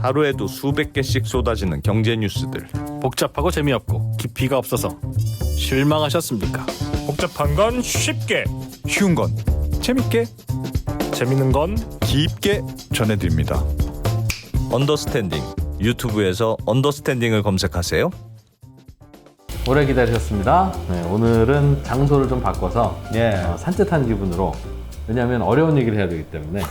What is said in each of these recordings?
하루에도 수백 개씩 쏟아지는 경제 뉴스들. 복잡하고 재미없고 깊이가 없어서 실망하셨습니까? 복잡한 건 쉽게, 쉬운 건 재밌게, 재밌는 건 깊게 전해드립니다. 언더스탠딩. 유튜브에서 언더스탠딩을 검색하세요. 오래 기다리셨습니다. 네, 오늘은 장소를 좀 바꿔서 산뜻한 기분으로, 왜냐하면 어려운 얘기를 해야 되기 때문에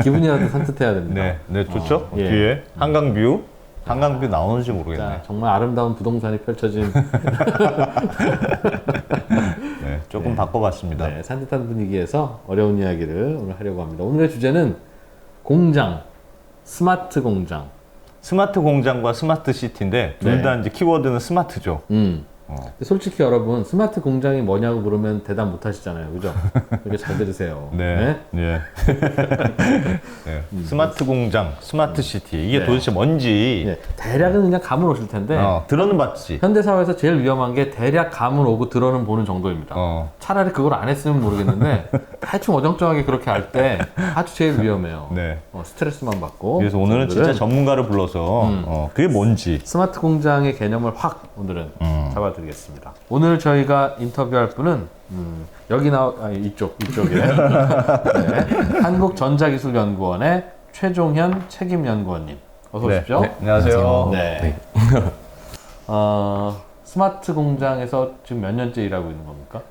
기분이라도 산뜻해야 됩니다. 네, 좋죠. 예. 뒤에 한강뷰 나오는지 모르겠네. 자, 정말 아름다운 부동산이 펼쳐진 네, 조금 바꿔봤습니다. 네, 산뜻한 분위기에서 어려운 이야기를 오늘 하려고 합니다. 오늘의 주제는 공장, 스마트 공장. 스마트 공장과 스마트 시티인데 둘 다 이제 키워드는 스마트죠. 근데 솔직히 여러분, 스마트 공장이 뭐냐고 물으면 대답 못 하시잖아요. 그죠? 그렇게 잘 들으세요. 네. 스마트 공장, 스마트 시티. 이게 도대체 뭔지 네, 대략은 그냥 감은 오실 텐데 들어는 봤지. 현대사회에서 제일 위험한 게 대략 감은 오고 들어는 보는 정도입니다. 차라리 그걸 안 했으면 모르겠는데 대충 어정쩡하게 그렇게 할 때 아주 제일 위험해요. 네. 스트레스만 받고. 그래서 오늘은 진짜 전문가를 불러서 그게 뭔지. 스마트 공장의 개념을 확 오늘은 잡아드리겠습니다. 오늘 저희가 인터뷰할 분은 여기 이쪽에 네, 한국전자기술연구원의 최종현 책임연구원님, 어서 오십시오. 네, 안녕하세요. 네. 스마트 공장에서 지금 몇 년째 일하고 있는 겁니까?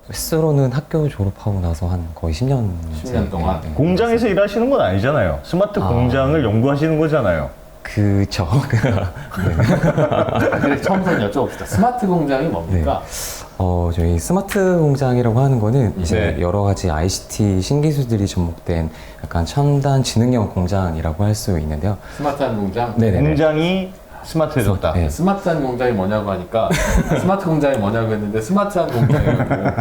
횟수로는 학교 졸업하고 나서 한 거의 10년 10년 동안. 공장에서 일하시는 건 아니잖아요. 스마트 공장을 연구하시는 거잖아요. 그쵸. 그래, 처음부터 여쭤봅시다. 스마트 공장이 뭡니까? 저희 스마트 공장이라고 하는 거는 이제 여러 가지 ICT 신기술들이 접목된 약간 첨단 지능형 공장이라고 할 수 있는데요. 스마트한 공장? 네네네. 공장이 스마트해졌다. 네. 스마트한 공장이 뭐냐고 하니까 스마트 공장이 뭐냐고 했는데 스마트한 공장이라고.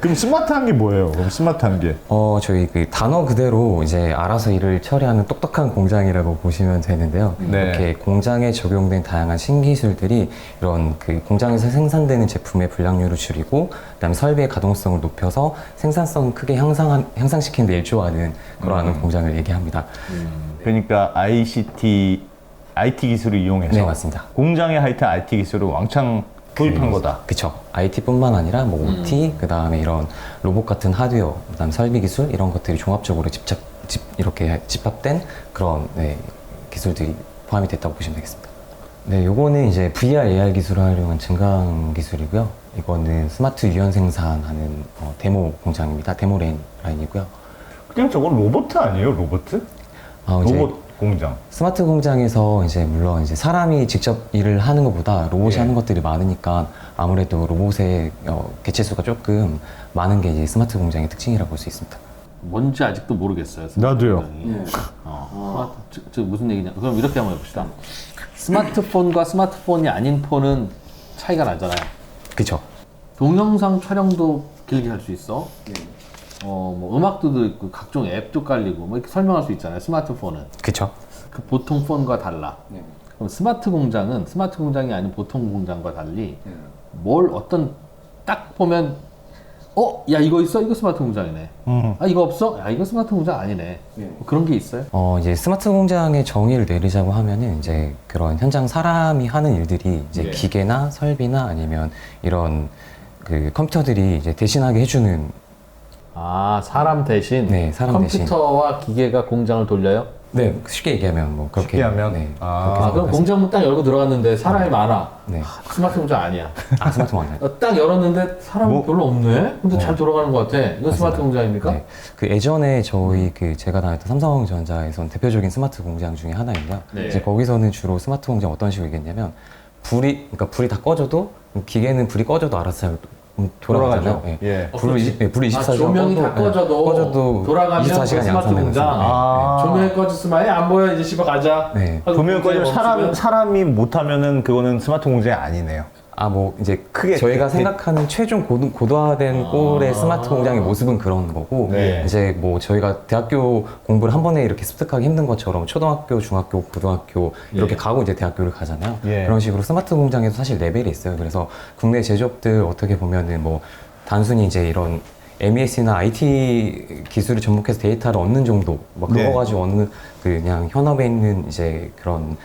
그럼 스마트한 게 뭐예요? 그럼 스마트한 게? 저희 그 단어 그대로 이제 알아서 일을 처리하는 똑똑한 공장이라고 보시면 되는데요. 이렇게 공장에 적용된 다양한 신기술들이 이런 그 공장에서 생산되는 제품의 불량률을 줄이고, 그다음에 설비의 가동성을 높여서 생산성을 크게 향상시키는 데 일조하는 그러한 공장을 얘기합니다. 그러니까 IT 기술을 이용해서 네, 맞습니다. 공장에 하여튼 IT 기술을 왕창 도입한 거다. 그쵸. IT뿐만 아니라 뭐 OT, 그 다음에 이런 로봇 같은 하드웨어, 그 다음 설비 기술 이런 것들이 종합적으로 이렇게 집합된 그런 기술들이 포함이 됐다고 보시면 되겠습니다. 네, 요거는 이제 VR, AR 기술을 활용한 증강 기술이고요. 이거는 스마트 유연 생산하는 데모 공장입니다. 데모 라인이고요. 그냥 저건 로봇 아니에요? 로봇 공장. 스마트 공장에서 이제 물론 이제 사람이 직접 일을 하는 것보다 로봇이 하는 것들이 많으니까 아무래도 로봇의 개체수가 조금 많은 게 이제 스마트 공장의 특징이라고 볼 수 있습니다. 뭔지 아직도 모르겠어요. 나도요. 저 무슨 얘기냐? 그럼 이렇게 한번 해봅시다. 스마트폰과 스마트폰이 아닌 폰은 차이가 나잖아요. 그쵸. 동영상 촬영도 길게 할 수 있어. 뭐 음악도 있고 각종 앱도 깔리고 뭐 이렇게 설명할 수 있잖아요. 스마트폰은. 그쵸. 그 보통 폰과 달라. 그럼 스마트 공장은 스마트 공장이 아닌 보통 공장과 달리 뭘 딱 보면 야 이거 있어? 이거 스마트 공장이네. 아 이거 없어? 야 이거 스마트 공장 아니네. 뭐 그런 게 있어요? 이제 스마트 공장의 정의를 내리자고 하면은 이제 그런 현장 사람이 하는 일들이 이제 기계나 설비나 아니면 이런 그 컴퓨터들이 이제 대신하게 해주는. 사람 대신 사람 컴퓨터와 기계가 공장을 돌려요? 네, 쉽게 얘기하면 뭐 그렇게. 쉽게 하면? 그럼 공장문 딱 열고 들어갔는데 사람이 많아. 네. 스마트 공장 아니야. 스마트 공장. 딱 열었는데 사람이 별로 없네? 근데 잘 돌아가는 것 같아. 이건 스마트 공장입니까? 네. 그 예전에 저희 제가 다녔던 삼성전자에선 대표적인 스마트 공장 중에 하나인데요. 이제 거기서는 주로 스마트 공장 어떤 식으로 얘기했냐면 불이 다 꺼져도 기계는 불이 꺼져도 알아서 잘 돌아가잖아요. 불이 24시간 조명이 다 꺼져도 돌아가면 24시간 스마트 공장. 조명이 꺼졌으면 안 보여 이제 집에 가자. 조명이 꺼지면 사람이 못하면은 그거는 스마트 공장이 아니네요. 뭐 이제 크게 저희가 생각하는 최종 고도화된 꼴의 스마트 공장의 모습은 그런 거고, 이제 뭐 저희가 대학교 공부를 한 번에 이렇게 습득하기 힘든 것처럼 초등학교, 중학교, 고등학교 이렇게 가고 이제 대학교를 가잖아요. 그런 식으로 스마트 공장에도 사실 레벨이 있어요. 그래서 국내 제조업들 어떻게 보면은 뭐 단순히 이제 이런 MES나 IT 기술을 접목해서 데이터를 얻는 정도, 막 그거 네. 가지고 얻는 그냥 현업에 있는 이제 그런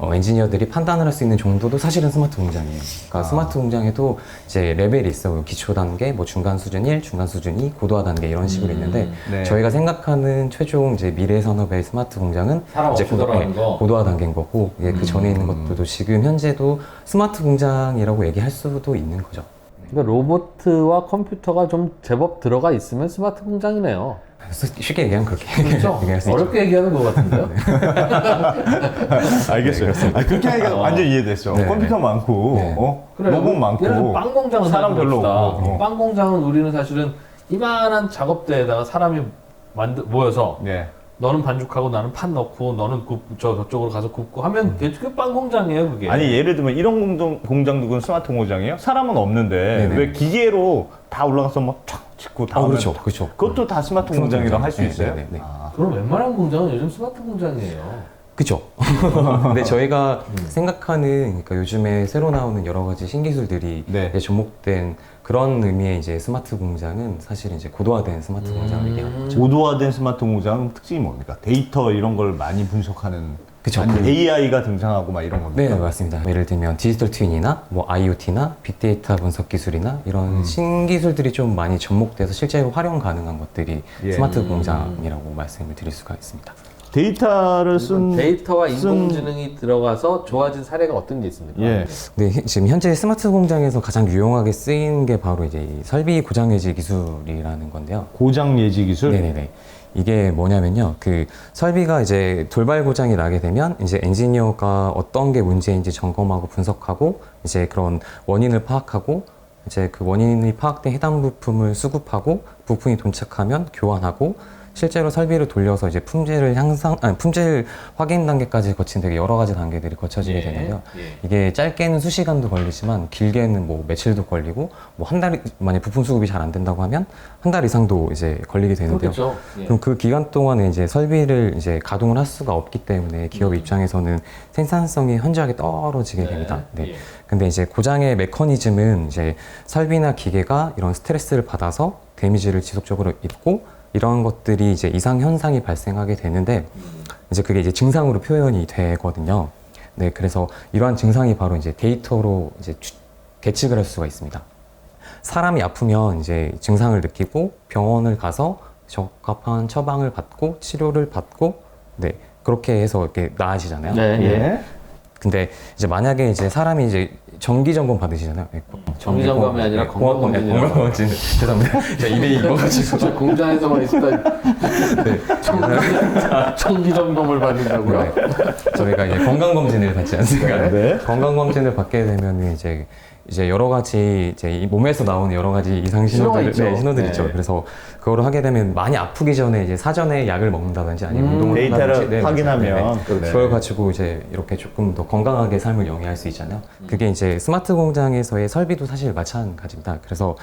엔지니어들이 판단을 할 수 있는 정도도 사실은 스마트 공장이에요. 그러니까 스마트 공장에도 이제 레벨이 있어요. 기초 단계, 뭐 중간 수준 1, 중간 수준 2, 고도화 단계 이런 식으로 있는데 네. 저희가 생각하는 최종 이제 미래 산업의 스마트 공장은 사람 이제 없이 돌아가는 거. 고도화 단계인 거고 예, 그 전에 있는 것들도 지금 현재도 스마트 공장이라고 얘기할 수도 있는 거죠. 그러니까 로봇과 컴퓨터가 좀 제법 들어가 있으면 스마트 공장이네요. 쉽게 얘기하면 그렇게 그렇죠? 얘기할 수 있죠. 어렵게 얘기하는 것 같은데요? 알겠어요. 완전 이해됐어. 네, 컴퓨터 많고, 네. 로봇 많고. 예를 들어 빵 공장은 사람 별로 생각해봅시다. 없고. 빵 공장은 우리는 사실은 이만한 작업대에다가 사람이 모여서 네. 너는 반죽하고 나는 판 넣고 너는 저쪽으로 가서 굽고 하면 그게 빵 공장이에요 그게. 아니 예를 들면 이런 공장도 그건 스마트 공장이에요? 사람은 없는데 네네. 왜 기계로 다 올라가서 막촥 짓고 다 그렇죠, 그렇죠. 그것도 다 스마트 공장이라고 할 수 네, 있어요? 네, 네. 그럼 웬만한 공장은 요즘 스마트 공장이에요. 그죠. 근데 저희가 생각하는, 그러니까 요즘에 새로 나오는 여러 가지 신기술들이 네. 이제 접목된 그런 의미의 이제 스마트 공장은 사실 이제 고도화된 스마트 공장을 얘기하는 거죠. 고도화된 스마트 공장 특징이 뭡니까? 데이터 이런 걸 많이 분석하는 그쵸. 아니, AI가 등장하고 막 이런 겁니까? 네, 맞습니다. 예를 들면 디지털 트윈이나 뭐 IoT나 빅데이터 분석 기술이나 이런 신기술들이 좀 많이 접목돼서 실제로 활용 가능한 것들이 예. 스마트 공장이라고 말씀을 드릴 수가 있습니다. 데이터를 쓴 데이터와 인공지능이 들어가서 좋아진 사례가 어떤 게 있습니까? 예. 네, 지금 현재 스마트 공장에서 가장 유용하게 쓰이는 게 바로 이제 이 설비 고장 예지 기술이라는 건데요. 고장 예지 기술? 네네네. 이게 뭐냐면요. 그 설비가 이제 돌발 고장이 나게 되면 이제 엔지니어가 어떤 게 문제인지 점검하고 분석하고 이제 그런 원인을 파악하고 이제 그 원인이 파악된 해당 부품을 수급하고 부품이 도착하면 교환하고 실제로 설비를 돌려서 이제 품질 확인 단계까지 거친 되게 여러 가지 단계들이 거쳐지게 예, 되는데요. 예. 이게 짧게는 수시간도 걸리지만 길게는 뭐 며칠도 걸리고 뭐 한 달, 만약 부품 수급이 잘 안 된다고 하면 한 달 이상도 이제 걸리게 되는데요. 그렇죠. 예. 그럼 그 기간 동안에 이제 설비를 이제 가동을 할 수가 없기 때문에 기업 입장에서는 생산성이 현저하게 떨어지게 됩니다. 네. 예. 근데 이제 고장의 메커니즘은 이제 설비나 기계가 이런 스트레스를 받아서 데미지를 지속적으로 입고 이런 것들이 이제 이상 현상이 발생하게 되는데 이제 그게 이제 증상으로 표현이 되거든요. 네, 그래서 이러한 증상이 바로 이제 데이터로 이제 계측을 할 수가 있습니다. 사람이 아프면 이제 증상을 느끼고 병원을 가서 적합한 처방을 받고 치료를 받고 네, 그렇게 해서 이렇게 나아지잖아요. 네, 예. 근데 이제 만약에 이제 사람이 이제 정기 점검 받으시잖아요. 네, 정기 점검이 아니라 건강검진이라고. 건강검진. 죄송합니다. 제가 입에 익어가지고. 저 공장에서만 있었던 청기 점검을 받는다고요? 네. 저희가 이제 건강검진을 받지 않습니까? 네. 건강검진을 받게 되면 이제 여러 가지 이제 이 몸에서 나오는 여러 가지 이상 신호들, 있죠. 네, 신호들 네. 있죠. 그래서 그거를 하게 되면 많이 아프기 전에 이제 사전에 약을 먹는다든지 아니면 운동을 데이터를 한다든지, 네, 확인하면 네, 네. 그걸 가지고 이제 이렇게 조금 더 건강하게 삶을 영위할 수 있잖아요. 그게 이제 스마트 공장에서의 설비도 사실 마찬가지입니다. 그래서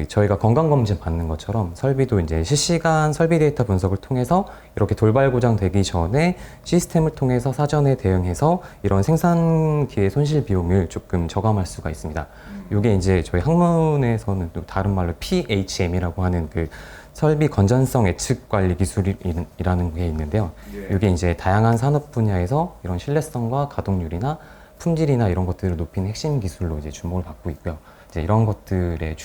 저희가 건강검진 받는 것처럼 설비도 이제 실시간 설비 데이터 분석을 통해서 이렇게 돌발 고장 되기 전에 시스템을 통해서 사전에 대응해서 이런 생산기의 손실 비용을 조금 저감할 수가 있습니다. 이게 이제 저희 학문에서는 또 다른 말로 PHM이라고 하는 그 설비 건전성 예측 관리 기술이라는 게 있는데요. 이게 이제 다양한 산업 분야에서 이런 신뢰성과 가동률이나 품질이나 이런 것들을 높이는 핵심 기술로 이제 주목을 받고 있고요. 이제 이런 것들의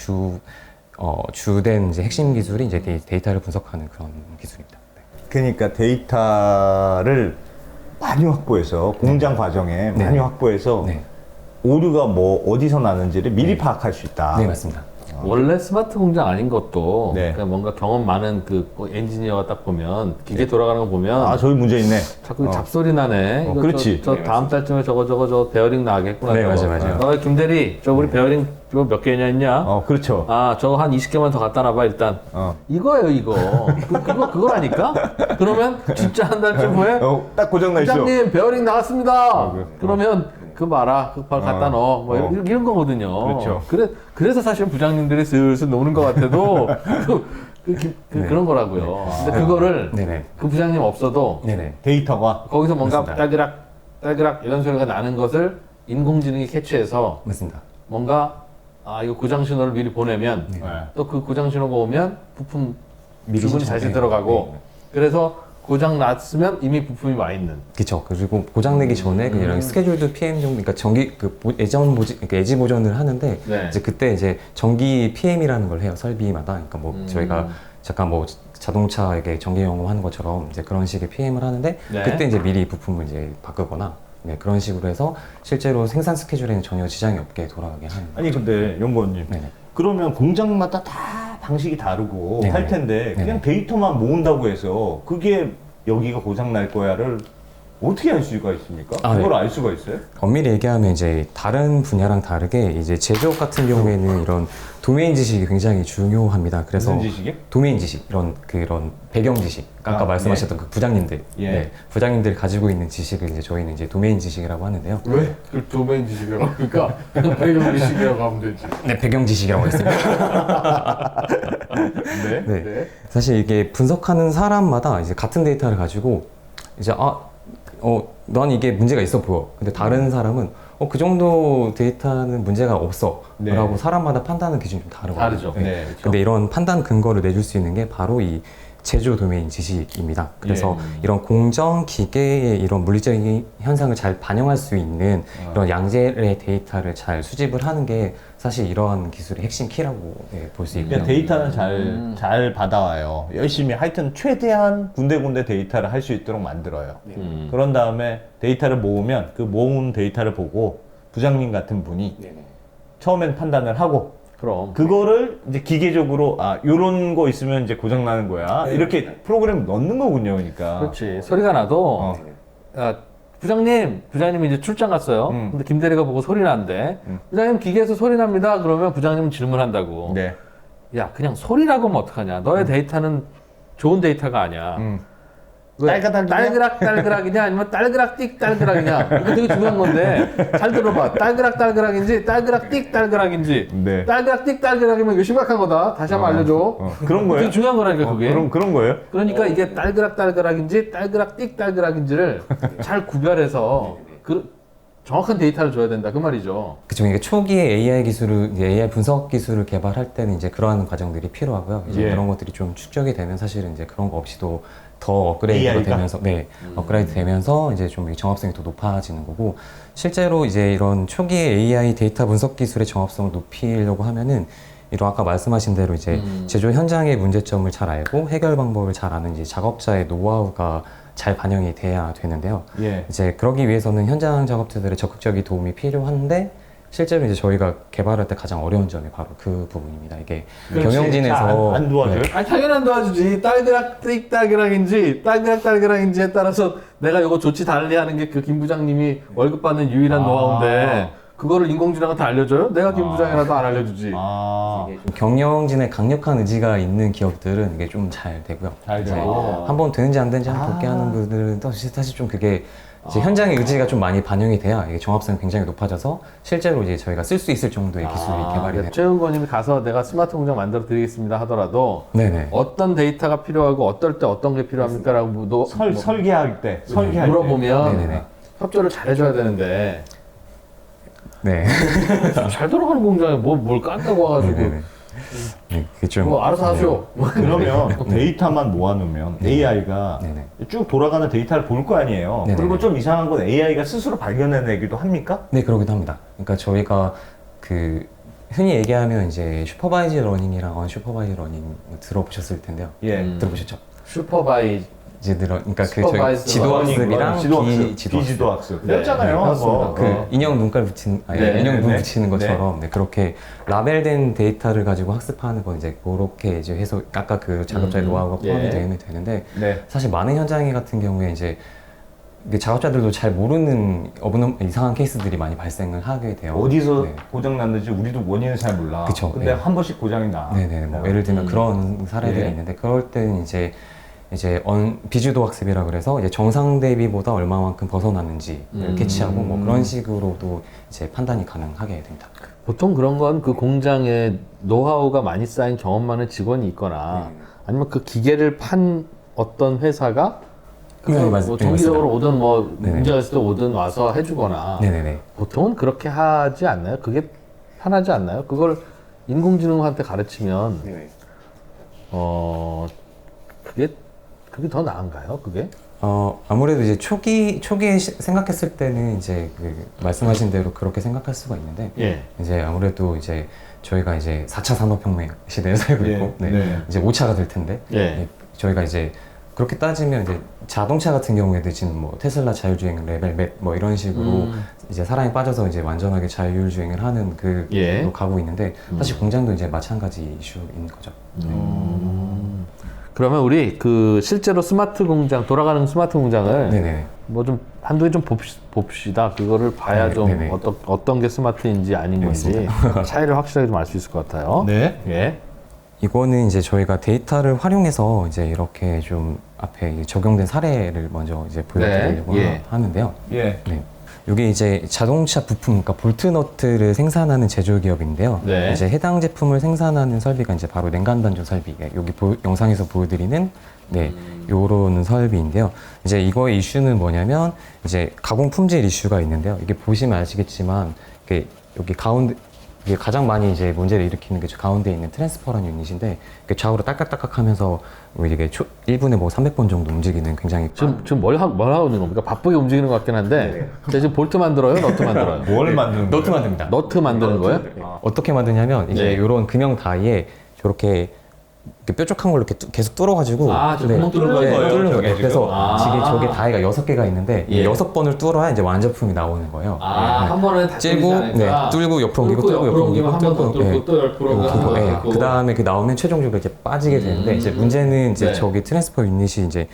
주된 이제 핵심 기술이 이제 데이터를 분석하는 그런 기술입니다. 그러니까 데이터를 많이 확보해서 공장 과정에 네. 많이 확보해서 네, 오류가 뭐 어디서 나는지를 미리 파악할 수 있다. 네 맞습니다. 원래 스마트 공장 아닌 것도 네. 그러니까 뭔가 경험 많은 그 엔지니어가 딱 보면 기계 돌아가는 거 보면 아 저기 문제 있네. 자꾸 잡소리 나네. 이거 그렇지. 저 다음 달쯤에 저거 베어링 나겠구나. 네, 저거. 맞아요. 김대리, 저 우리 베어링 저거 몇 개냐 있냐? 그렇죠. 아, 저거 한 20개만 더 갖다 놔봐 일단. 어. 이거예요, 이거. 그거라니까? 그러면 진짜 한 달쯤 후에 딱 고장 나 있어. 부장님 베어링 나갔습니다. 그래. 그러면 그거 봐라, 그거 바로 갖다 넣어. 뭐 이런 거거든요. 그렇죠. 그래서 사실 부장님들이 슬슬 노는 것 같아도 그런 거라고요. 근데 그거를 네네. 그 부장님 없어도 네네. 데이터가 거기서 뭔가 맞습니다. 딸그락 이런 소리가 나는 것을 인공지능이 캐치해서 맞습니다. 뭔가 이거 고장 신호를 미리 보내면 또 그 고장 신호가 오면 부품 미리 주문이 신청. 다시 네. 들어가고 그래서 고장 났으면 이미 부품이 와 있는. 그렇죠. 그리고 고장 내기 전에 그냥 스케줄드 PM 정도, 그러니까 정기 그러니까 애지 보전을 하는데 네. 이제 그때 이제 정기 PM이라는 걸 해요. 설비마다. 그러니까 뭐 저희가 잠깐 뭐 자동차에게 정기 점검하는 것처럼 이제 그런 식의 PM을 하는데 네. 그때 이제 미리 부품을 이제 바꾸거나 네, 그런 식으로 해서 실제로 생산 스케줄에는 전혀 지장이 없게 돌아가게 하는. 아니 근데 연구원님 네네. 그러면 공장마다 다 방식이 다르고 네네. 할 텐데 그냥 네네. 데이터만 모은다고 해서 그게 여기가 고장 날 거야를 어떻게 알 수가 있습니까? 그걸 네. 알 수가 있어요? 엄밀히 얘기하면 이제 다른 분야랑 다르게 이제 제조업 같은 경우에는 이런 도메인 지식이 굉장히 중요합니다. 그래서 무슨 지식이요? 도메인 지식, 그런 배경 지식, 아까 말씀하셨던 그 부장님들, 예. 네, 부장님들 가지고 있는 지식을 이제 저희는 이제 도메인 지식이라고 하는데요. 왜? 그 도메인 지식이라고 하니까 그냥 배경 지식이라고 하면 되지. 네, 배경 지식이라고 했습니다. 네. 네. 네. 사실 이게 분석하는 사람마다 이제 같은 데이터를 가지고 이제 난 이게 문제가 있어 보여. 근데 다른 사람은 그 정도 데이터는 문제가 없어. 네. 라고 사람마다 판단하는 기준이 좀 다르거든요. 다르죠. 네, 그렇죠. 근데 이런 판단 근거를 내줄 수 있는 게 바로 이 제조 도메인 지식입니다. 그래서 이런 공정 기계의 이런 물리적인 현상을 잘 반영할 수 있는 이런 양질의 데이터를 잘 수집을 하는 게 사실 이러한 기술의 핵심 키라고 볼 수 있고요. 그냥 데이터는 잘 받아와요. 열심히 하여튼 최대한 군데군데 데이터를 할 수 있도록 만들어요. 그런 다음에 데이터를 모으면 그 모은 데이터를 보고 부장님 같은 분이 처음엔 판단을 하고 그럼. 그거를 이제 기계적으로 요런 거 있으면 이제 고장 나는 거야. 이렇게 프로그램 넣는 거군요. 그러니까. 그렇지. 소리가 나도 부장님이 이제 출장 갔어요. 근데 김 대리가 보고 소리 난대. 부장님 기계에서 소리 납니다. 그러면 부장님은 질문한다고. 네. 야, 그냥 소리라고 하면 어떡하냐. 너의 데이터는 좋은 데이터가 아니야. 왜? 딸그락이냐 아니면 딸그락띡-딸그락이냐. 이거 되게 중요한 건데 잘 들어봐. 딸그락인지 딸그락띡-딸그락인지. 네. 딸그락띡-딸그락이면 이거 심각한 거다. 다시 한번 알려줘. 그런 거예요? 되게 중요한 거라니까 그게. 그런 거예요? 그러니까 이게 딸그락인지 딸그락띡-딸그락인지를 잘 구별해서 정확한 데이터를 줘야 된다 그 말이죠. 그쵸. 이게 초기에 AI 기술을, 이제 AI 분석 기술을 개발할 때는 이제 그러한 과정들이 필요하고요. 이제 그런 것들이 좀 축적이 되면 사실은 이제 그런 거 없이도 더 업그레이드가 AI가? 되면서, 업그레이드 되면서 이제 좀 정합성이 더 높아지는 거고, 실제로 이제 이런 초기에 AI 데이터 분석 기술의 정합성을 높이려고 하면은 이런 아까 말씀하신 대로 이제 제조 현장의 문제점을 잘 알고 해결 방법을 잘 아는 이제 작업자의 노하우가 잘 반영이 돼야 되는데요. 예. 이제 그러기 위해서는 현장 작업자들의 적극적인 도움이 필요한데 실제로 이제 저희가 개발할 때 가장 어려운 점이 바로 그 부분입니다. 이게 경영진에서 안 도와줘요? 아니 당연한 도와주지. 딸그락인지 딸그락인지에 따라서 내가 이거 조치 달리하는 게 그 김 부장님이 월급 받는 유일한 노하우인데 그거를 인공지능한테 알려줘요? 내가 김 부장이라도 안 알려주지. 경영진의 강력한 의지가 있는 기업들은 이게 좀 잘 되고요. 잘 이제 되고. 한번 되는지 안 되는지 한번 볼게 하는 분들은 또 사실 좀 그게 이제 현장의 의지가 좀 많이 반영이 돼야 이게 정합성이 굉장히 높아져서 실제로 이제 저희가 쓸 수 있을 정도의 기술이 개발이 돼요. 최은권님이 가서 내가 스마트 공장 만들어 드리겠습니다 하더라도 네네. 어떤 데이터가 필요하고 어떨 때 어떤 게 필요합니까라고 설계할 때 물어보면 네네네. 협조를 잘 해줘야 되는데 네. 잘 돌아가는 공장에 뭘 깐다고 와가지고 네네. 네, 그게 좀 뭐 알아서 하쇼. 그러면 데이터만 모아놓으면 AI가 네네. 쭉 돌아가는 데이터를 볼 거 아니에요. 네네. 그리고 좀 이상한 건 AI가 스스로 발견해내기도 합니까? 네, 그러기도 합니다. 그러니까 저희가 그 흔히 얘기하면 이제 슈퍼바이즈 러닝이랑 언슈퍼바이즈 러닝 들어보셨을 텐데요. 예. 들어보셨죠? 그러니까 그 저희 슈퍼바이즈 지도학습이랑 비지도학습. 네, 배웠잖아요. 네, 맞습니다. 그 인형 눈깔 붙이는 인형 눈 붙이는 것처럼 네, 그렇게 라벨된 데이터를 가지고 학습하는 건 이제 그렇게 이제 해서 아까 그 작업자의 노하우가 포함이 되면 되는데 네. 사실 많은 현장 같은 경우에 이제 이게 작업자들도 잘 모르는 이상한 케이스들이 많이 발생을 하게 돼요. 어디서 네. 고장 났는지 우리도 원인을 잘 몰라. 그쵸, 근데 네. 한 번씩 고장이 나. 네네. 뭐 예를 들면 그런 사례들이 예. 있는데 그럴 때는 이제 비주도 학습이라 그래서 이제 정상 대비보다 얼마만큼 벗어났는지를 캐치하고 뭐 그런 식으로도 이제 판단이 가능하게 됩니다. 보통 그런 건 그 공장에 노하우가 많이 쌓인 경험 많은 직원이 있거나 아니면 그 기계를 판 어떤 회사가 네, 뭐 맞습니다. 정기적으로 오든 뭐 네네. 문제가 있을 때 오든 와서 해주거나 네네네. 보통은 그렇게 하지 않나요? 그게 편하지 않나요? 그걸 인공지능한테 가르치면 그게 더 나은가요? 그게? 아무래도 이제 초기에 생각했을 때는 이제 그 말씀하신 대로 그렇게 생각할 수가 있는데 예. 이제 아무래도 이제 저희가 이제 4차 산업혁명 시대에 살고 있고 이제 5차가 될 텐데 예. 저희가 이제 그렇게 따지면 이제 자동차 같은 경우에도 지금 뭐 테슬라 자율주행 레벨 몇 뭐 이런 식으로 이제 사람이 빠져서 이제 완전하게 자율주행을 하는 그 예. 로 가고 있는데 사실 공장도 이제 마찬가지 이슈인 거죠. 그러면 우리 그 실제로 스마트 공장, 돌아가는 스마트 공장을 네네. 뭐 좀 한두 개 좀 봅시다. 그거를 봐야 네, 좀 네네. 어떤 게 스마트인지 아닌 건지 차이를 확실하게 좀 알 수 있을 것 같아요. 네. 예. 이거는 이제 저희가 데이터를 활용해서 이제 이렇게 좀 앞에 이제 적용된 사례를 먼저 이제 보여드리려고 네, 예. 하는데요. 예. 네. 이게 이제 자동차 부품, 그러니까 볼트너트를 생산하는 제조 기업인데요. 네. 이제 해당 제품을 생산하는 설비가 이제 바로 냉간 단조 설비. 여기 영상에서 보여드리는 요런 설비인데요. 이제 이거의 이슈는 뭐냐면 이제 가공 품질 이슈가 있는데요. 이게 보시면 아시겠지만 이게 여기 가운데 이게 가장 많이 이제 문제를 일으키는 게 가운데 있는 트랜스퍼라는 유닛인데 이게 좌우로 딸깍딸깍하면서 뭐 이게 1분에 뭐 300번 정도 움직이는 굉장히 지금 뭘 하고 있는 겁니까? 바쁘게 움직이는 것 같긴 한데 근데 지금 볼트 만들어요? 너트 만들어요? 뭘 만드는 거예요? 너트 만듭니다. 너트 만드는 거예요? 어떻게 만드냐면 이제 네. 이런 금형 다이에 저렇게 이렇게 뾰족한 걸로 이렇게 계속 뚫어가지고 저 구멍 뚫는 거예요? 뚫는 저게 거예요. 그래서 저게 다이가 6개가 있는데 예. 6번을 뚫어야 이제 완제품이 나오는 거예요. 한 번에 다 찔고 뚫고 옆으로 옮기고 뚫고 옆으로 옮기고 한번 더 뚫고 또 옆으로 뚫고 그 다음에 그 나오면 최종적으로 이제 빠지게 되는데 이제 문제는 이제 네. 저기 트랜스퍼 유닛이 이제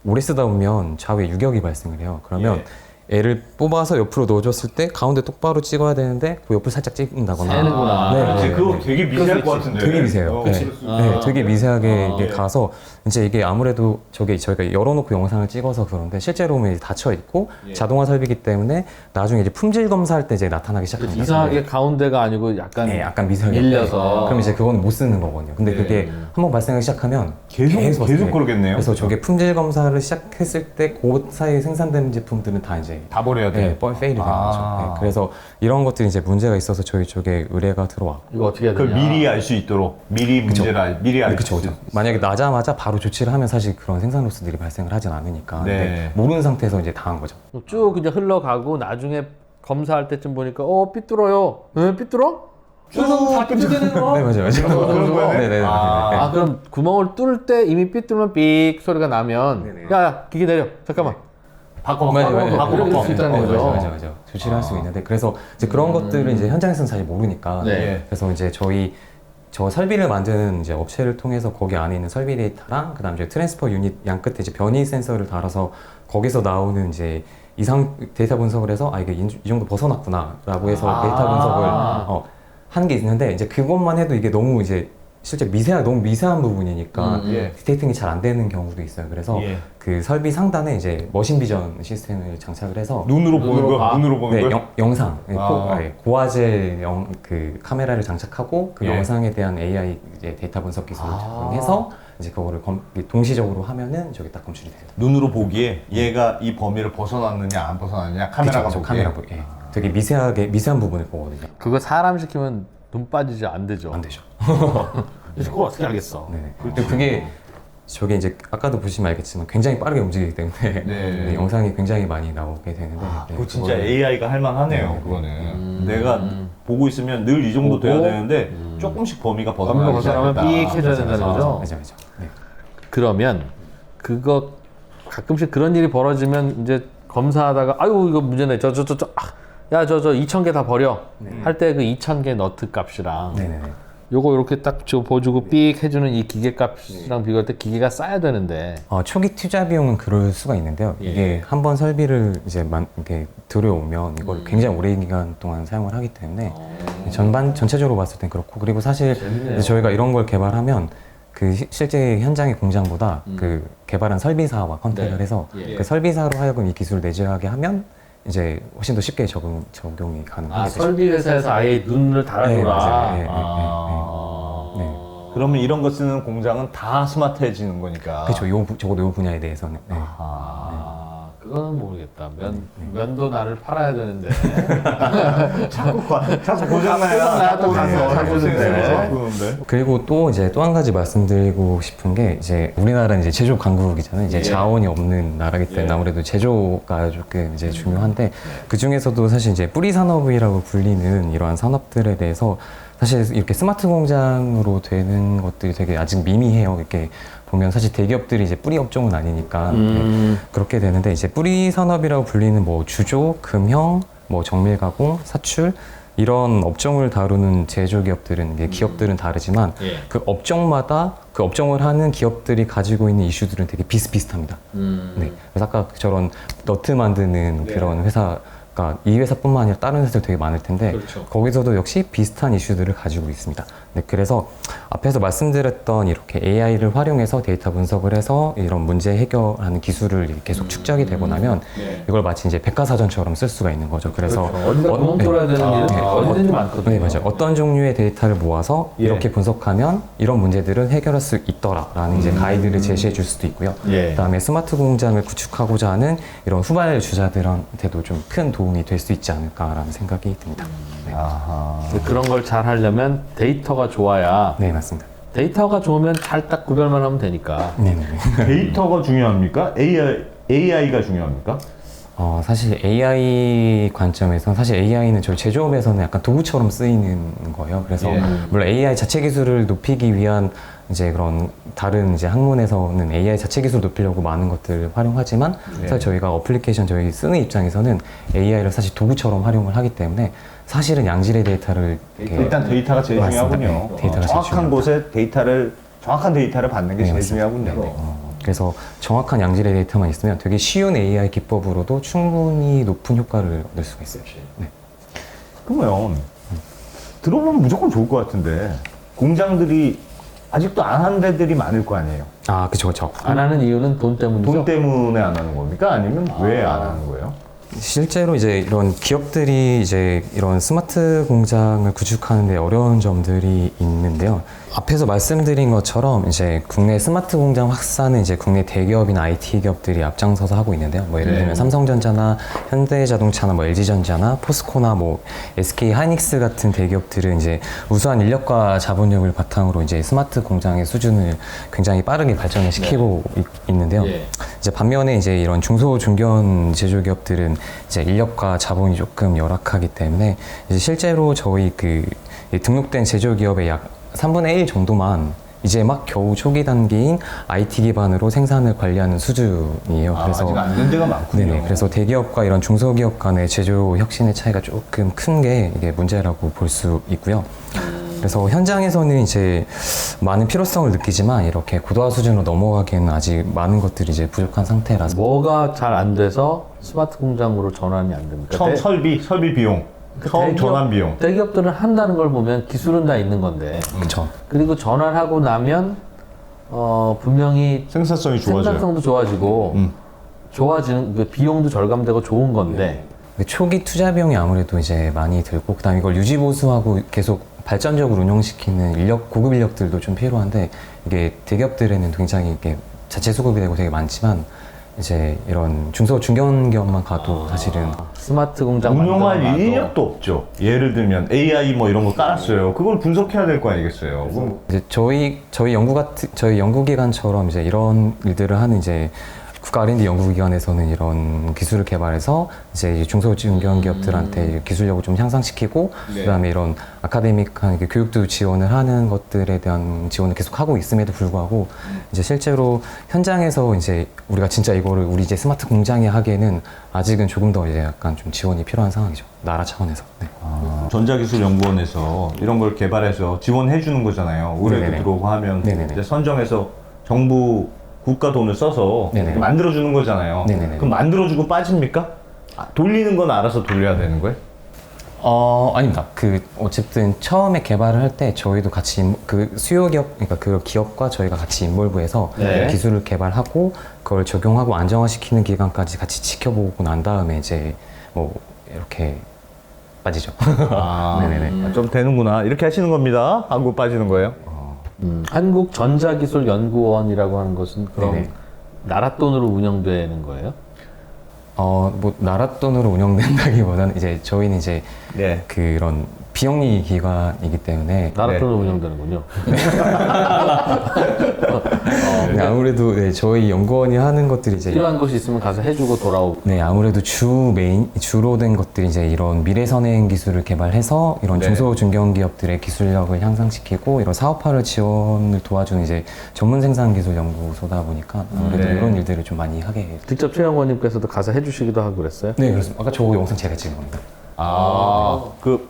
오래 쓰다 보면 좌우에 유격이 발생을 해요. 그러면 애를 뽑아서 옆으로 넣어줬을 때 가운데 똑바로 찍어야 되는데 그 옆을 살짝 찍는다거나 새는구나. 그렇지, 그거 되게 미세할 것 같은데. 되게 미세해요. 네, 되게 미세하게 이게 가서 이제 이게 아무래도 저희가 열어놓고 영상을 찍어서 그런데 실제로 보면 이제 닫혀 있고 자동화 설비이기 때문에 나중에 이제 품질 검사할 때 이제 나타나기 시작합니다. 이상하게 가운데가 아니고 약간 네, 약간 미세하게 밀려서. 그럼 이제 그건 못 쓰는 거거든요. 근데 그게 한번 발생하기 시작하면 계속 네. 그러겠네요. 그래서 저게 품질 검사를 시작했을 때 그 사이에 생산된 제품들은 다 이제 다 버려야 돼. 네, 페일이 되는 거죠. 네, 그래서 이런 것들이 이제 문제가 있어서 저희 쪽에 의뢰가 들어왔고. 이거 어떻게 해야 그 되냐? 미리 알 수 있도록 미리 문제를 미리 알 그쵸, 수 그쵸. 만약에 나자마자 바로 조치를 하면 사실 그런 생산 로스들이 발생을 하진 않으니까. 네. 근데 모르는 상태에서 이제 당한 거죠. 쭉 이제 흘러가고 나중에 검사할 때쯤 보니까 삐뚤어요. 삐뚤어? 쭉 삐뚤어지는 거? 네, 맞아요. 그런 거예요? 네네네. 아 그럼 구멍을 뚫을 때 이미 삐뚤면 삑 소리가 나면 야 기계 내려 잠깐만 바꿔 이럴 수 있다는 거죠. 맞아요. 조치를 할 수 있는데 그래서 이제 그런 것들은 이제 현장에서는 사실 모르니까. 네. 그래서 이제 저 설비를 만드는 이제 업체를 통해서 거기 안에 있는 설비 데이터랑 그다음 이제 트랜스퍼 유닛 양 끝에 이제 변이 센서를 달아서 거기서 나오는 이제 이상 데이터 분석을 해서 이게 이 정도 벗어났구나라고 해서 데이터 분석을 한 게 있는데 이제 그것만 해도 이게 너무 이제 실제 너무 미세한 부분이니까 디테이팅이 잘 안 되는 경우도 있어요. 그래서 그 설비 상단에 이제 머신 비전 시스템을 장착을 해서 눈으로 보는 거, 눈으로 보는 거. 영상 고화질 그 카메라를 장착하고 그 영상에 대한 AI 이제 데이터 분석 기술을 적용해서 이제 그거를 동시적으로 하면은 저게 딱 검출이 돼요. 눈으로 보기에 얘가 이 범위를 벗어났느냐 안 벗어났느냐 카메라가 그쵸, 보기에. 카메라 보기. 되게 미세한 부분을 보거든요. 그거 사람 시키면 눈 빠지죠? 안 되죠? 안 되죠. 그거 어떻게 알겠어? 네. 근데 그게 저게 이제 아까도 보시면 알겠지만 굉장히 빠르게 움직이기 때문에 네, 영상이 굉장히 많이 나오게 되는데 그거 진짜 AI가 할 만하네요. 그거는 내가 보고 있으면 늘 이 정도 돼야 되는데 조금씩 범위가 벗어나면 삑 해줘야 된다는 거죠? 맞아. 네. 그러면 그거 가끔씩 그런 일이 벌어지면 이제 검사하다가 아유 이거 문제네 저 2,000개 다 버려 할 때 그 2,000개 너트 값이랑 네네네. 요거 이렇게 딱 보여주고 삑 해주는 이 기계 값이랑 비교할 때 기계가 싸야 되는데 초기 투자 비용은 그럴 수가 있는데요. 이게 한번 설비를 이제 이렇게 들여오면 이걸 굉장히 오랜 기간 동안 사용을 하기 때문에 전체적으로 봤을 땐 그렇고 그리고 사실 저희가 이런 걸 개발하면 그 실제 현장의 공장보다 그 개발한 설비사와 컨택을 해서 그 설비사로 하여금 이 기술을 내재하게 하면 이제 훨씬 더 쉽게 적용이 가능하게 되죠. 설비 회사에서 아예 눈을 달아줘라. 네. 그러면 이런 거 쓰는 공장은 다 스마트해지는 거니까. 그렇죠. 적어도 이 분야에 대해서는. 네. 그거는 모르겠다. 면도 나를 팔아야 되는데. 자꾸 고장나야 또 가서 사주는데. 바꾸는데. 그리고 또 이제 또 한 가지 말씀드리고 싶은 게 이제 우리나라는 이제 제조 강국이잖아요. 이제 자원이 없는 나라기 때문에 아무래도 제조가 조금 이제 중요한데 그 중에서도 사실 이제 뿌리 산업이라고 불리는 이러한 산업들에 대해서 사실 이렇게 스마트 공장으로 되는 것들이 되게 아직 미미해요. 이렇게 보면 사실 대기업들이 이제 뿌리 업종은 아니니까 그렇게 되는데 이제 뿌리 산업이라고 불리는 뭐 주조, 금형, 뭐 정밀 가공, 사출 이런 업종을 다루는 제조기업들은 이게 기업들은 다르지만 그 업종마다 그 업종을 하는 기업들이 가지고 있는 이슈들은 되게 비슷비슷합니다. 네. 그래서 아까 저런 너트 만드는 그런 회사가 이 회사뿐만 아니라 다른 회사들 되게 많을 텐데 거기서도 역시 비슷한 이슈들을 가지고 있습니다. 네, 그래서 앞에서 말씀드렸던 이렇게 AI를 활용해서 데이터 분석을 해서 이런 문제 해결하는 기술을 계속 축적이 되고 나면 이걸 마치 이제 백과사전처럼 쓸 수가 있는 거죠. 그래서 어디다 구멍 뚫어야 되는 게 어디든지 많거든요. 네, 맞아요. 어떤 종류의 데이터를 모아서 이렇게 분석하면 이런 문제들은 해결할 수 있더라라는 이제 가이드를 제시해 줄 수도 있고요. 그다음에 스마트 공장을 구축하고자 하는 이런 후발 주자들한테도 좀 큰 도움이 될 수 있지 않을까라는 생각이 듭니다. 네, 그런 걸 잘 하려면 데이터가 좋아야 네 맞습니다. 데이터가 좋으면 잘 딱 구별만 하면 되니까. 네네. 데이터가 중요합니까? AI가 중요합니까? 사실 AI 관점에서 사실 AI는 저희 제조업에서는 약간 도구처럼 쓰이는 거예요. 그래서 물론 AI 자체 기술을 높이기 위한 이제 그런 다른 이제 학문에서는 AI 자체 기술을 높이려고 많은 것들을 활용하지만 사실 저희가 어플리케이션 저희 쓰는 입장에서는 AI를 사실 도구처럼 활용을 하기 때문에 사실은 양질의 데이터를 이렇게 일단 데이터가 제일 맞습니다. 중요하군요. 네, 데이터가 제일 정확한 곳에 정확한 데이터를 받는 게 네, 제일 맞습니다. 중요하군요. 그래서 정확한 양질의 데이터만 있으면 되게 쉬운 AI 기법으로도 충분히 높은 효과를 얻을 수가 있어요. 네. 그러면 들어보면 무조건 좋을 것 같은데 공장들이 아직도 안 한 데들이 많을 거 아니에요. 아, 그쵸. 안 하는 이유는 돈 때문이죠. 돈 때문에 안 하는 겁니까? 아니면 왜 안 하는 거예요? 실제로 이제 이런 기업들이 이제 이런 스마트 공장을 구축하는데 어려운 점들이 있는데요. 앞에서 말씀드린 것처럼 이제 국내 스마트 공장 확산은 이제 국내 대기업이나 IT 기업들이 앞장서서 하고 있는데요. 뭐 예를 들면 삼성전자나 현대자동차나 뭐 LG전자나 포스코나 뭐 SK 하이닉스 같은 대기업들은 이제 우수한 인력과 자본력을 바탕으로 이제 스마트 공장의 수준을 굉장히 빠르게 발전을 시키고 있는데요. 이제 반면에 이제 이런 중소 중견 제조기업들은 이제 인력과 자본이 조금 열악하기 때문에 이제 실제로 저희 그 등록된 제조기업의 약 3분의 1 정도만 이제 막 겨우 초기 단계인 IT 기반으로 생산을 관리하는 수준이에요. 그래서 아직 안 된 데가 많군요. 네네. 그래서 대기업과 이런 중소기업 간의 제조 혁신의 차이가 조금 큰 게 이게 문제라고 볼 수 있고요. 그래서 현장에서는 이제 많은 필요성을 느끼지만 이렇게 고도화 수준으로 넘어가기에는 아직 많은 것들이 이제 부족한 상태라서. 뭐가 잘 안 돼서 스마트 공장으로 전환이 안 됩니까? 처음 설비 비용, 처음 전환 비용. 대기업들은 한다는 걸 보면 기술은 다 있는 건데. 그렇죠. 그리고 전환하고 나면 분명히 생산성이 좋아져요. 생산성도 좋아지고 좋아지는 그 비용도 절감되고 좋은 건데. 초기 투자 비용이 아무래도 이제 많이 들고 그다음에 이걸 유지 보수하고 계속 발전적으로 운영시키는 인력, 고급 인력들도 좀 필요한데 이게 대기업들에는 굉장히 이게 자체 수급이 되고 되게 많지만 이제 이런 중소 중견 기업만 가도 사실은 스마트 공장 운영할 만들어놔도 인력도 없죠. 예를 들면 AI 뭐 이런 거 깔았어요. 그걸 분석해야 될 거 아니겠어요. 그럼 이제 저희 연구기관처럼 이제 이런 일들을 하는 이제 국가 R&D 연구기관에서는 이런 기술을 개발해서 이제 중소 중견 기업들한테 기술력을 좀 향상시키고 그다음에 이런 아카데믹한 교육도 지원을 하는 것들에 대한 지원을 계속 하고 있음에도 불구하고 이제 실제로 현장에서 이제 우리가 진짜 이거를 우리 이제 스마트 공장에 하기에는 아직은 조금 더 이제 약간 좀 지원이 필요한 상황이죠. 나라 차원에서. 네. 전자기술연구원에서 이런 걸 개발해서 지원해 주는 거잖아요. 의뢰도 네네네. 들어오고 하면 네네네. 이제 선정해서 정부 국가 돈을 써서 네네. 만들어주는 거잖아요. 네네네. 그럼 만들어주고 빠집니까? 돌리는 건 알아서 돌려야 되는 거예요? 아닙니다. 어쨌든 처음에 개발을 할 때 저희도 같이 그 수요 기업, 그러니까 그 기업과 저희가 같이 인볼브해서 기술을 개발하고 그걸 적용하고 안정화시키는 기간까지 같이 지켜보고 난 다음에 이제 뭐 이렇게 빠지죠. 네네네. 좀 되는구나. 이렇게 하시는 겁니다. 하고 빠지는 거예요? 한국전자기술연구원이라고 하는 것은 그럼 네네. 나라 돈으로 운영되는 거예요? 뭐 나라 돈으로 운영된다기보다는 이제 저희는 이제 네. 그런 비영리 기관이기 때문에 나라 돈으로 운영되는군요. 네, 아무래도 네, 저희 연구원이 하는 것들이 이제 필요한 것이 있으면 가서 해주고 돌아오고. 네, 아무래도 주로 된 것들이 이제 이런 미래선행 기술을 개발해서 이런 네. 중소 중견기업들의 기술력을 향상시키고 이런 사업화를 지원을 도와주는 이제 전문 생산 기술 연구소다 보니까 아무래도 네. 이런 일들을 좀 많이 하게 돼요. 직접 최영원님께서도 가서 해주시기도 하고 그랬어요? 네, 그렇습니다. 아까 저 영상 제가 찍은 겁니다. 그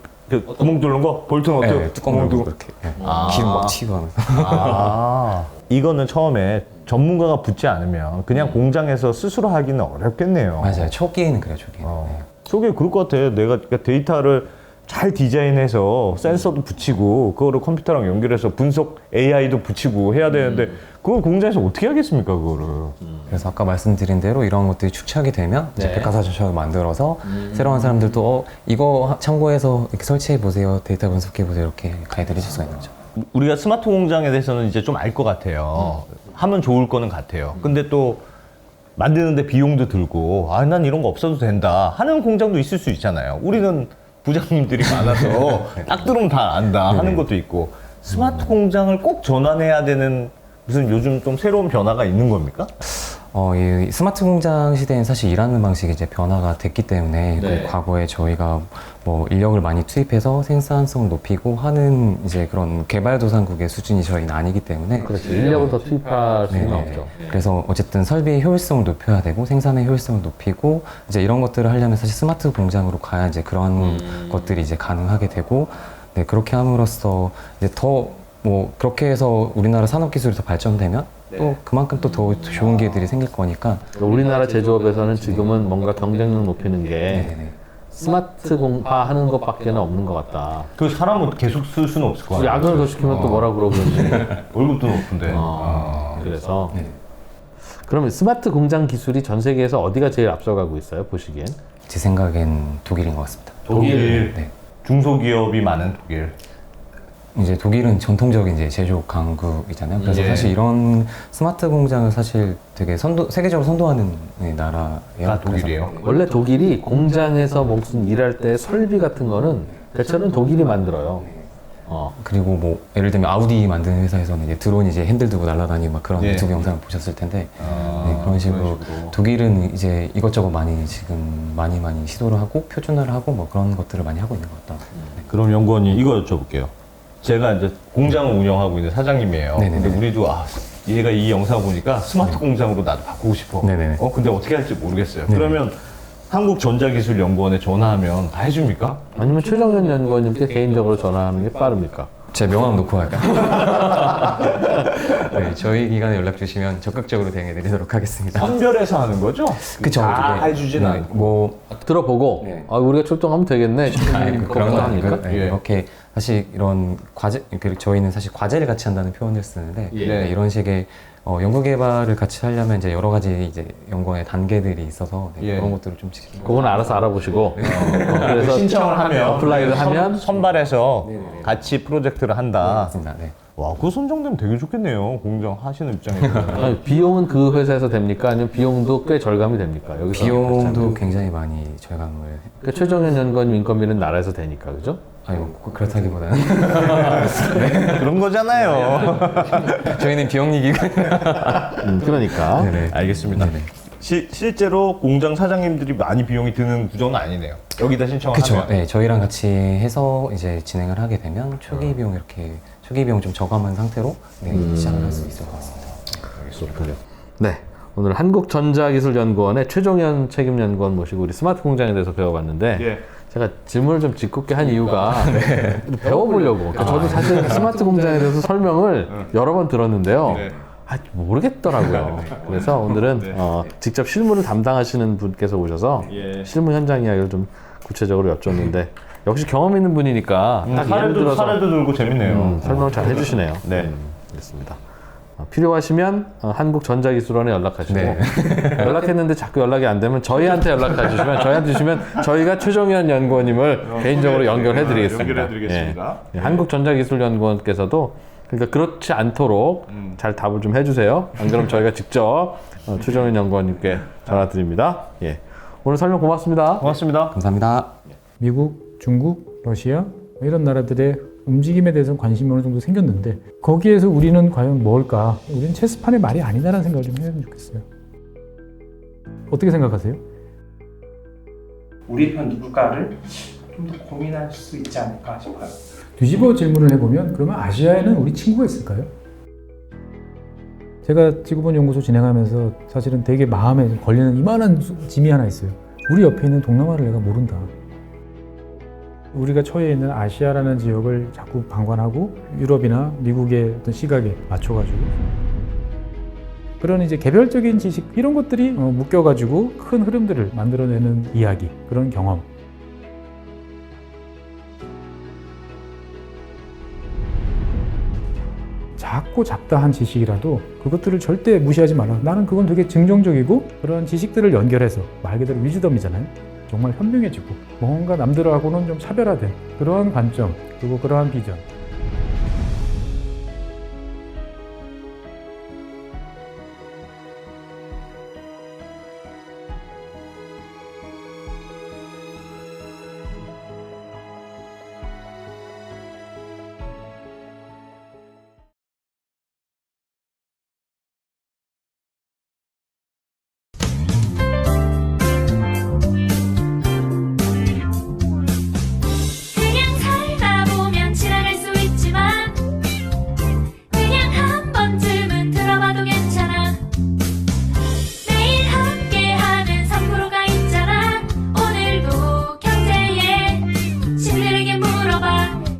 구멍 뚫는 거? 볼트는 어때요? 네, 뚜껑을 뚫고 이렇게 네. 기름 막 튀고 하면서. 이거는 처음에 전문가가 붙지 않으면 그냥 공장에서 스스로 하기는 어렵겠네요. 맞아요. 초기에는 그래요, 초기에는. 네. 속에 그럴 것 같아. 내가 그러니까 데이터를 잘 디자인해서 센서도 붙이고 그거를 컴퓨터랑 연결해서 분석 AI도 붙이고 해야 되는데 그걸 공장에서 어떻게 하겠습니까, 그거를. 그래서 아까 말씀드린 대로 이런 것들이 축적이 되면 이제 네. 백과사전처럼 만들어서 새로운 사람들도 이거 참고해서 이렇게 설치해 보세요, 데이터 분석해 보세요 이렇게 가이드를 해줄 수가 있는 거죠. 우리가 스마트 공장에 대해서는 이제 좀 알 것 같아요. 하면 좋을 거는 같아요. 근데 또 만드는데 비용도 들고 난 이런 거 없어도 된다 하는 공장도 있을 수 있잖아요. 우리는 부장님들이 많아서 딱 들으면 다 안다 하는 것도 있고 스마트 공장을 꼭 전환해야 되는 무슨 요즘 좀 새로운 변화가 있는 겁니까? 이 스마트 공장 시대엔 사실 일하는 방식이 이제 변화가 됐기 때문에 그 과거에 저희가 뭐 인력을 많이 투입해서 생산성을 높이고 하는 이제 그런 개발도상국의 수준이 저희는 아니기 때문에 그렇죠. 인력을 더 투입할 수는 네, 없죠. 그래서 어쨌든 설비의 효율성을 높여야 되고 생산의 효율성을 높이고 이제 이런 것들을 하려면 사실 스마트 공장으로 가야 이제 그런 것들이 이제 가능하게 되고 네, 그렇게 함으로써 이제 더 뭐 그렇게 해서 우리나라 산업 기술이 더 발전되면 또 그만큼 또 더 좋은 기회들이 생길 거니까 우리나라 제조업에서는 지금은 뭔가 경쟁력 높이는 게 네네. 스마트 공화하는 것밖에는 없는 것 같다. 그 사람은 계속 쓸 수는 없을 것 같아요. 야근을 더 시키면 또 뭐라 그러는지. 월급도 높은데. 그래서 그러면 스마트 공장 기술이 전 세계에서 어디가 제일 앞서가고 있어요? 보시기엔? 제 생각엔 독일인 것 같습니다. 독일. 네. 중소기업이 많은 독일. 이제 독일은 전통적인 이제 제조업 강국이잖아요. 그래서 예. 사실 이런 스마트 공장을 사실 되게 세계적으로 선도하는 나라예요. 아, 독일이에요? 원래 독일이 공장에서 무슨 일할 때 설비 같은 거는 대체로는 독일이 만들어요. 그리고 뭐 예를 들면 아우디 만드는 회사에서는 이제 드론이 이제 핸들 두고 날아다니고 막 그런 예. 유튜브 영상을 보셨을 텐데 네, 그런 식으로 독일은 이제 이것저것 많이 지금 많이 시도를 하고 표준화를 하고 뭐 그런 것들을 많이 하고 있는 것 같다. 그럼 연구원님 이거 여쭤볼게요. 제가 이제 공장을 운영하고 있는 사장님이에요. 네네네. 근데 우리도 얘가 이 영상 보니까 스마트 공장으로 나도 바꾸고 싶어. 네네네. 근데 어떻게 할지 모르겠어요. 그러면 한국전자기술연구원에 전화하면 다 해줍니까? 아니면 최정현 연구원님께 개인적으로 전화하는 게 빠릅니까? 제 명함 놓고 할까요? 네, 저희 기관에 연락 주시면 적극적으로 대응해 드리도록 하겠습니다. 선별해서 하는 거죠? 그쵸. 다 그게, 해주진 네, 않고. 뭐 들어보고 네. 우리가 출동하면 되겠네 싶은 그런 거 합니까? 아니까 예. 이렇게 사실 이런 과제 저희는 사실 과제를 같이 한다는 표현을 쓰는데 예. 네, 이런 식의 연구 개발을 같이 하려면 이제 여러 가지 이제 연구의 단계들이 있어서 네, 예. 그런 것들을 좀 지키고 그건 알아서 알아보시고 그래서 신청을 하면 어플라이를 하면 선발해서 같이 프로젝트를 한다. 맞습니다. 네. 와, 그거 선정되면 되게 좋겠네요. 공장 하시는 입장에서. 아니, 비용은 그 회사에서 됩니까? 아니면 비용도 꽤 절감이 됩니까? 여기서 비용도 굉장히 많이 절감을 그러니까 최정현 연구원 인건비는 나라에서 되니까 그죠? 아유 꼭 그렇다기보다는 그런 거잖아요. 저희는 비영리 기관 그러니까 네네. 알겠습니다. 실제로 공장 사장님들이 많이 비용이 드는 구조는 아니네요. 여기다 신청하면. 그렇죠. 네, 저희랑 같이 해서 이제 진행을 하게 되면 초기 비용 이렇게 초기 비용 좀 저감한 상태로 네, 시작을 할 수 있을 것 같습니다. 네. 오늘 한국전자기술연구원의 최종현 책임연구원 모시고 우리 스마트 공장에 대해서 배워봤는데 예. 제가 질문을 좀 짓궂게 한 이유가 배워보려고. 그러니까 저도 사실 스마트 공장에 대해서 설명을 여러 번 들었는데요. 네. 모르겠더라고요. 그래서 오늘은 직접 실무를 담당하시는 분께서 오셔서 예. 실무 현장 이야기를 좀 구체적으로 여쭙는데 역시 경험 있는 분이니까 딱 예를 들어서 사례도 들고 재밌네요. 설명을 잘 해주시네요. 네. 알겠습니다. 필요하시면 한국전자기술원에 연락하시고 네. 연락했는데 자꾸 연락이 안 되면 저희한테 연락해 주시면 저희가 최종현 연구원님을 개인적으로 연결해 드리겠습니다. 연결해드리겠습니다. 예. 한국전자기술연구원께서도 그러니까 그렇지 않도록 잘 답을 좀 해주세요. 안 그러면 저희가 직접 최종현 연구원님께 전화 드립니다. 예. 오늘 설명 고맙습니다. 고맙습니다. 감사합니다. 미국, 중국, 러시아 이런 나라들의 움직임에 대해서 관심이 어느 정도 생겼는데 거기에서 우리는 과연 뭘까? 우리는 체스판의 말이 아니다라는 생각을 좀 해야 좋겠어요. 어떻게 생각하세요? 우리 편 누굴까를 좀 더 고민할 수 있지 않을까 싶어요. 뒤집어 질문을 해보면 그러면 아시아에는 우리 친구가 있을까요? 제가 지구본 연구소 진행하면서 사실은 되게 마음에 걸리는 이만한 짐이 하나 있어요. 우리 옆에 있는 동남아를 내가 모른다. 우리가 처해 있는 아시아라는 지역을 자꾸 방관하고 유럽이나 미국의 어떤 시각에 맞춰가지고 그런 이제 개별적인 지식 이런 것들이 묶여가지고 큰 흐름들을 만들어내는 이야기, 그런 경험. 작고 잡다한 지식이라도 그것들을 절대 무시하지 말라. 나는 그건 되게 긍정적이고 그런 지식들을 연결해서 말 그대로 위즈덤이잖아요. 정말 현명해지고 뭔가 남들하고는 좀 차별화된 그러한 관점 그리고 그러한 비전